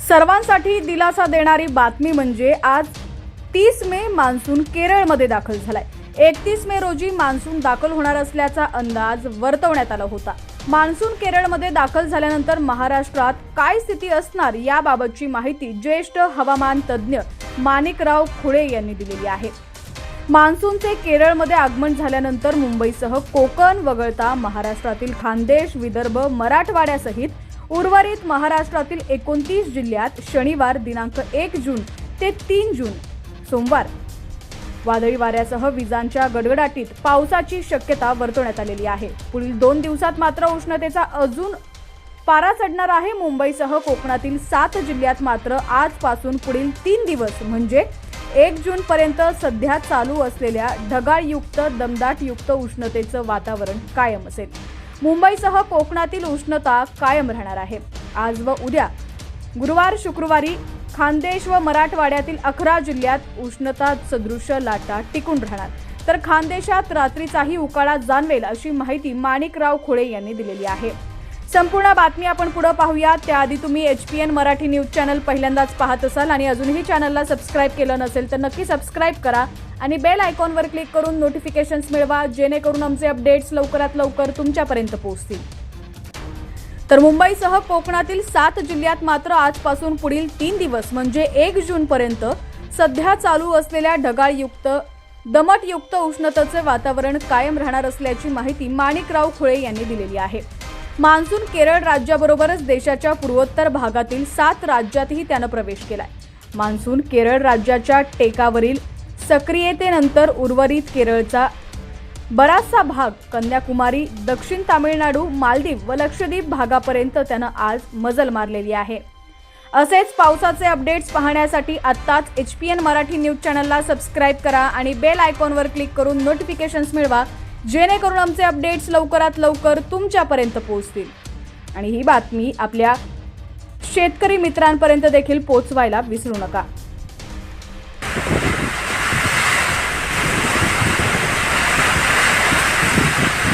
सर्वांसाठी दिलासा देणारी बातमी म्हणजे आज 30 मे मान्सून केरळमध्ये दाखल झालाय। 31 मे रोजी मान्सून दाखल होणार असल्याचा अंदाज वर्तवण्यात आला होता। मान्सून केरळमध्ये दाखल झाल्यानंतर महाराष्ट्रात काय स्थिती असणार याबाबतची माहिती ज्येष्ठ हवामान तज्ज्ञ माणिकराव खुळे यांनी दिलेली आहे। मान्सूनचे केरळमध्ये आगमन झाल्यानंतर मुंबईसह कोकण वगळता महाराष्ट्रातील खानदेश, विदर्भ, मराठवाड्यासहित उर्वरित महाराष्ट्रातील 29 जिल्ह्यात शनिवार दिनांक 1 जून ते 3 जून सोमवार वादळी वाऱ्यासह विजांच्या गडगडाटीत पावसाची शक्यता वर्तवण्यात आलेली आहे। पुढील 2 दिवसात मात्र उष्णतेचा अजून पारा चढणार आहे। मुंबईसह कोकणातील 7 जिल्ह्यात मात्र आजपासून पुढील 3 दिवस म्हणजे 1 जून पर्यंत सध्या चालू असलेल्या ढगाळयुक्त दमदाटयुक्त उष्णतेचं वातावरण कायम असेल। मुंबईसह कोकणातील उष्णता कायम राहणार आहे। आज व उद्या गुरुवार शुक्रवारी खानदेश व मराठवाड्यातील 11 जिल्ह्यात उष्णता सदृश्य लाटा टिकून राहणार, तर खानदेशात रात्रीचाही उकाळा जाणवेल अशी माहिती माणिकराव खुळे यांनी दिलेली आहे। संपूर्ण बातमी आपण पुढे पाहूया। त्याआधी तुम्ही HPN मराठी न्यूज चॅनल पहिल्यांदाच पाहत असाल आणि अजूनही चॅनलला सबस्क्राइब केलं नसेल तर नक्की सबस्क्राइब करा आणि बेल आयकॉनवर क्लिक करून नोटिफिकेशन्स मिळवा, जेणेकरून आमचे अपडेट्स लवकरात लवकर तुमच्यापर्यंत पोहोचतील। तर मुंबईसह कोकणातील 7 जिल्ह्यात मात्र आजपासून पुढील 3 दिवस म्हणजे 1 जून पर्यंत सध्या चालू असलेल्या ढगाळयुक्त दमटयुक्त उष्णतेचे वातावरण कायम राहणार असल्याची माहिती माणिकराव खुळे यांनी दिलेली आहे। मान्सून केरळ राज्याबरोबरच देशाच्या पूर्वोत्तर भागातील 7 राज्यातही त्यानं प्रवेश केलाय। मान्सून केरळ राज्याच्या टेकावरील सक्रियतेनंतर उर्वरित केरळचा बराचसा भाग, कन्याकुमारी, दक्षिण तामिळनाडू, मालदीव व लक्षद्वीप भागापर्यंत त्यानं आज मजल मारलेली आहे। असेच पावसाचे अपडेट्स पाहण्यासाठी आत्ताच HPN मराठी न्यूज चॅनलला सबस्क्राइब करा आणि बेल आयकॉनवर क्लिक करून नोटिफिकेशन्स मिळवा, जेणेकरून आमचे अपडेट्स लवकरात लवकर तुमच्यापर्यंत पोहोचतील आणि ही बातमी आपल्या शेतकरी मित्रांपर्यंत देखील पोहोचवायला विसरू नका।